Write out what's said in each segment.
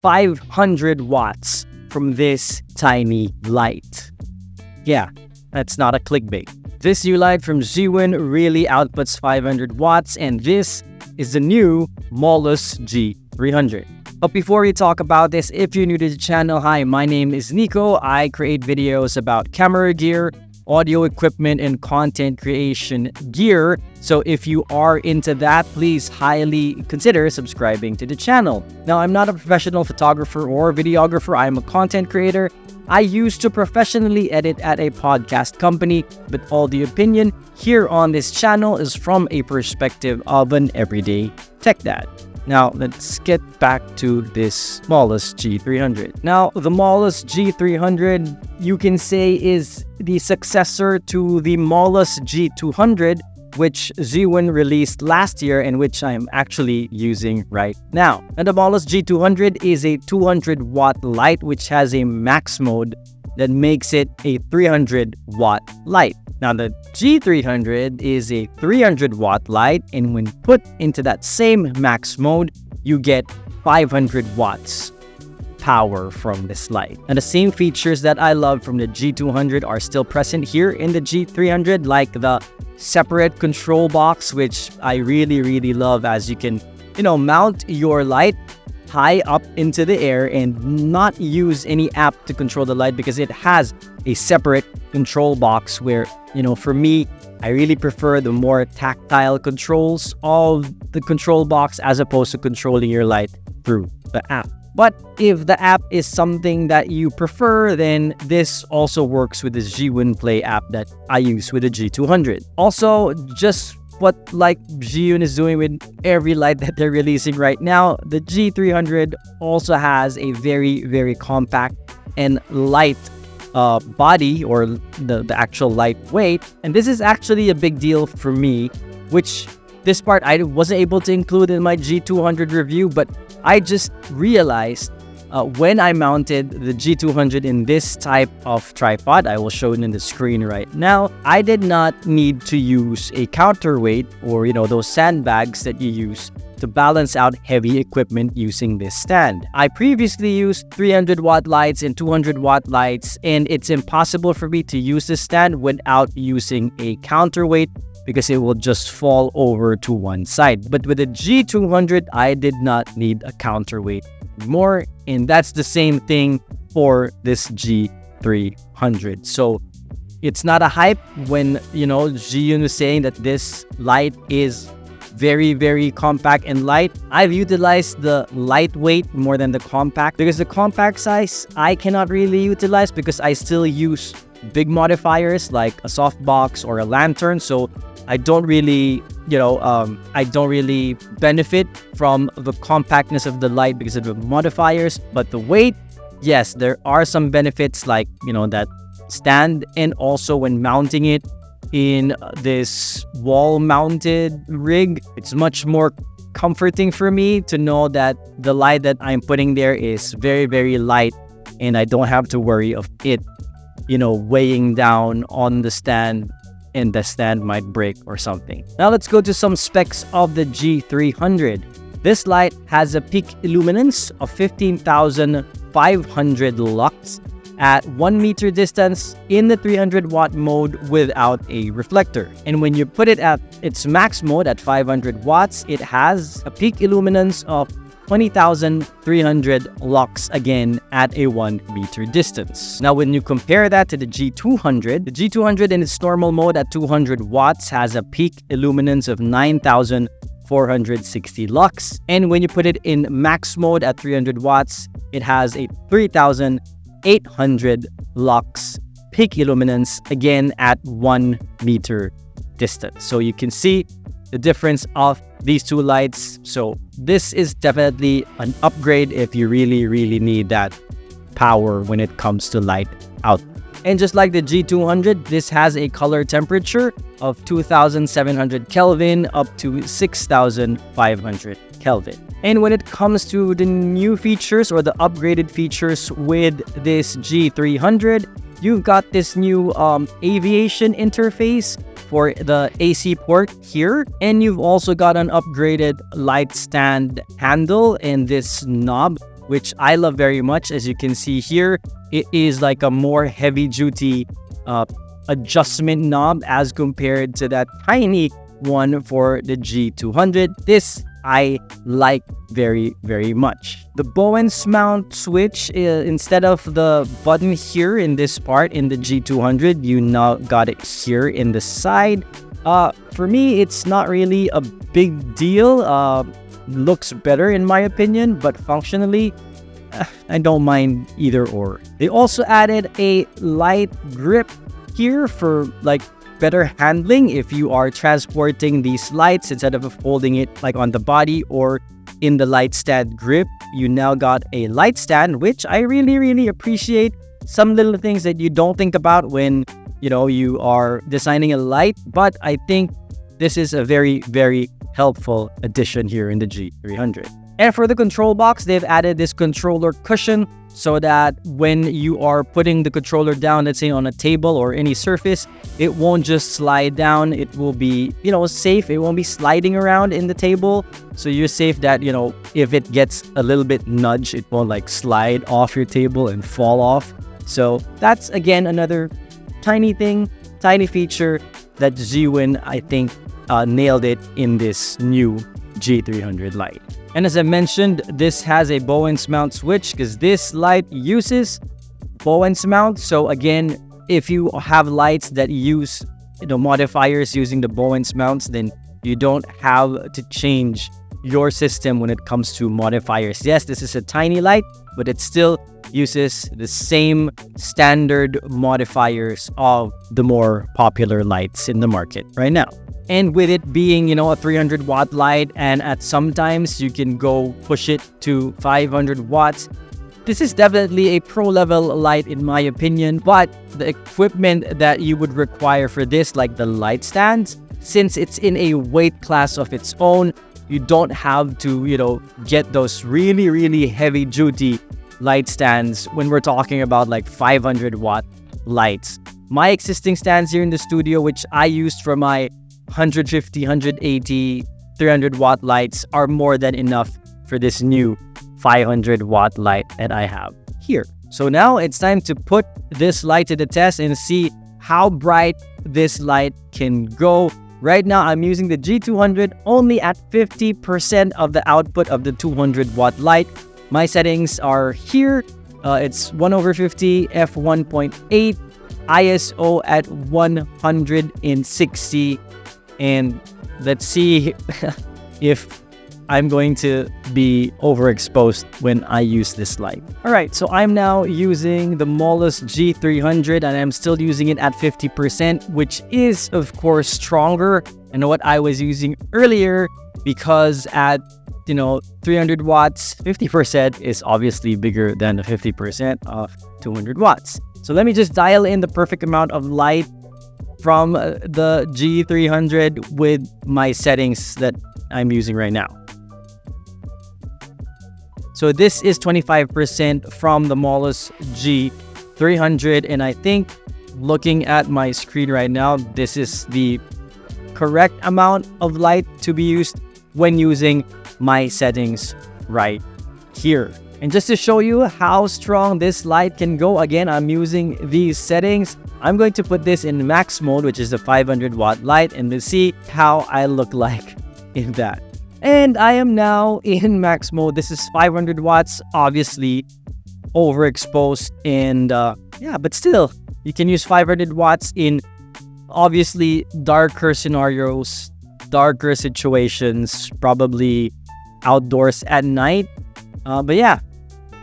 500 watts from this tiny light. Yeah, that's not a clickbait. This new light from Zhiyun really outputs 500 watts, and this is the new Molus G300. But before we talk about this, if you're new to the channel, hi, my name is Nico. I create videos about camera gear, audio equipment, and content creation gear. So if you are into that, please highly consider subscribing to the channel. Now, I'm not a professional photographer or videographer. I'm a content creator. I used to professionally edit at a podcast company, but all the opinion here on this channel is from a perspective of an everyday tech dad. Now, let's get back to this Molus G300. Now, the Molus G300, you can say, is the successor to the Molus G200, which Zhiyun released last year and which I'm actually using right now. And the Molus G200 is a 200-watt light which has a max mode that makes it a 300-watt light. Now, the G300 is a 300-watt light, and when put into that same max mode, you get 500 watts power from this light. And the same features that I love from the G200 are still present here in the G300, like the separate control box, which I really love, as you can, mount your light high up into the air and not use any app to control the light, because it has a separate control box where, for me, I really prefer the more tactile controls of the control box as opposed to controlling your light through the app. But if the app is something that you prefer, then this also works with the Zhiyun Play app that I use with the G200. Also, just what Zhiyun is doing with every light that they're releasing right now, the G300 also has a very compact and light body, or the actual lightweight. And this is actually a big deal for me, which this part I wasn't able to include in my G200 review, but I just realized when I mounted the G200 in this type of tripod, I will show it in the screen right now, I did not need to use a counterweight, or those sandbags that you use to balance out heavy equipment using this stand. I previously used 300-watt lights and 200-watt lights, and it's impossible for me to use this stand without using a counterweight, because it will just fall over to one side. But with the G200, I did not need a counterweight anymore, and that's the same thing for this G300. So it's not a hype when, Zhiyun is saying that this light is very compact and light. I've utilized the lightweight more than the compact, because the compact size I cannot really utilize because I still use big modifiers like a softbox or a lantern. So I don't really, benefit from the compactness of the light because of the modifiers. But the weight, yes, there are some benefits, like, that stand, and also when mounting it in this wall-mounted rig, it's much more comforting for me to know that the light that I'm putting there is very light, and I don't have to worry of it, weighing down on the stand, and the stand might break or something. Now let's go to some specs of the G300. This light has a peak illuminance of 15,500 lux at 1 meter distance in the 300-watt mode without a reflector. And when you put it at its max mode at 500 watts, it has a peak illuminance of 20,300 lux, again at a 1 meter distance. Now, when you compare that to the G200 in its normal mode at 200 watts has a peak illuminance of 9,460 lux. And when you put it in max mode at 300 watts, it has a 3,800 lux peak illuminance, again at 1 meter distance. So you can see the difference of these two lights. So this is definitely an upgrade if you really need that power when it comes to light out. And just like the G200, this has a color temperature of 2,700 Kelvin up to 6,500 Kelvin. And when it comes to the new features or the upgraded features with this G300, you've got this new aviation interface for the AC port here, and you've also got an upgraded light stand handle and this knob which I love very much. As you can see here, it is like a more heavy-duty adjustment knob as compared to that tiny one for the G200. This I like very, very much. The Bowens mount switch, instead of the button here in this part in the G200, you now got it here in the side. For me, it's not really a big deal. Looks better in my opinion, but functionally, I don't mind either or. They also added a light grip here for like better handling if you are transporting these lights instead of holding it like on the body or in the light stand grip. You now got a light stand, which I really appreciate. Some little things that you don't think about when you are designing a light, but I think this is a very helpful addition here in the G300. And for the control box, they've added this controller cushion so that when you are putting the controller down, let's say on a table or any surface, it won't just slide down. It will be, safe. It won't be sliding around in the table. So you're safe that, if it gets a little bit nudged, it won't like slide off your table and fall off. So that's, again, another tiny feature that Zhiyun, I think, nailed it in this new G300 light. And as I mentioned, this has a Bowens mount switch because this light uses Bowens mount. So again, if you have lights that use modifiers using the Bowens mounts, then you don't have to change your system when it comes to modifiers. Yes, this is a tiny light, but it still uses the same standard modifiers of the more popular lights in the market right now. And with it being, a 300 watt light, and at sometimes you can go push it to 500 watts, this is definitely a pro level light in my opinion. But the equipment that you would require for this, like the light stands, since it's in a weight class of its own, you don't have to, get those really heavy duty light stands when we're talking about like 500 watt lights. My existing stands here in the studio, which I used for my 150, 180, 300 watt lights, are more than enough for this new 500 watt light that I have here. So now it's time to put this light to the test and see how bright this light can go. Right now, I'm using the G200 only at 50% of the output of the 200 watt light. My settings are here. It's 1/50, f1.8, ISO at 160. And let's see if I'm going to be overexposed when I use this light. All right, so I'm now using the Molus G300 and I'm still using it at 50%, which is of course stronger than what I was using earlier, because at 300 watts, 50% is obviously bigger than the 50% of 200 watts. So let me just dial in the perfect amount of light from the G300 with my settings that I'm using right now. So this is 25% from the Molus G300, and I think looking at my screen right now, this is the correct amount of light to be used when using my settings right here. And just to show you how strong this light can go, again, I'm using these settings. I'm going to put this in max mode, which is the 500 watt light, and to see how I look like in that. And I am now in max mode. This is 500 watts, obviously overexposed, and yeah, but still, you can use 500 watts in obviously darker scenarios, darker situations, probably outdoors at night. But yeah,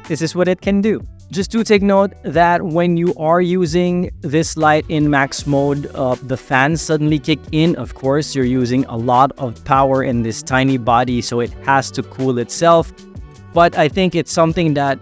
this is what it can do. Just to take note that when you are using this light in max mode, the fans suddenly kick in. Of course, you're using a lot of power in this tiny body, so it has to cool itself. But I think it's something that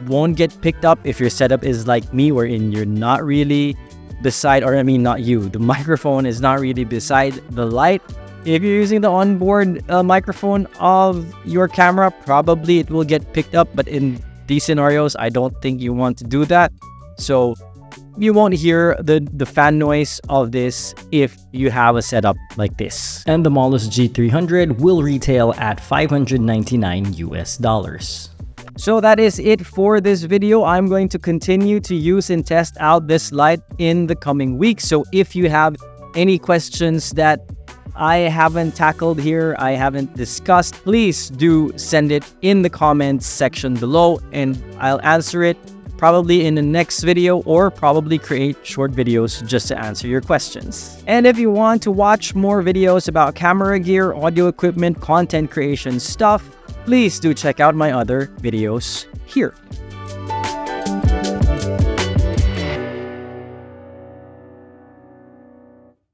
won't get picked up if your setup is like me, wherein you're not really beside, or I mean not you, the microphone is not really beside the light. If you're using the onboard microphone of your camera, probably it will get picked up, but in these scenarios, I don't think you want to do that. So you won't hear the fan noise of this if you have a setup like this. And the Molus G300 will retail at $599 US. So that is it for this video. I'm going to continue to use and test out this light in the coming weeks. So if you have any questions that I haven't tackled here, I haven't discussed, please do send it in the comments section below and I'll answer it probably in the next video, or probably create short videos just to answer your questions. And if you want to watch more videos about camera gear, audio equipment, content creation stuff, please do check out my other videos here.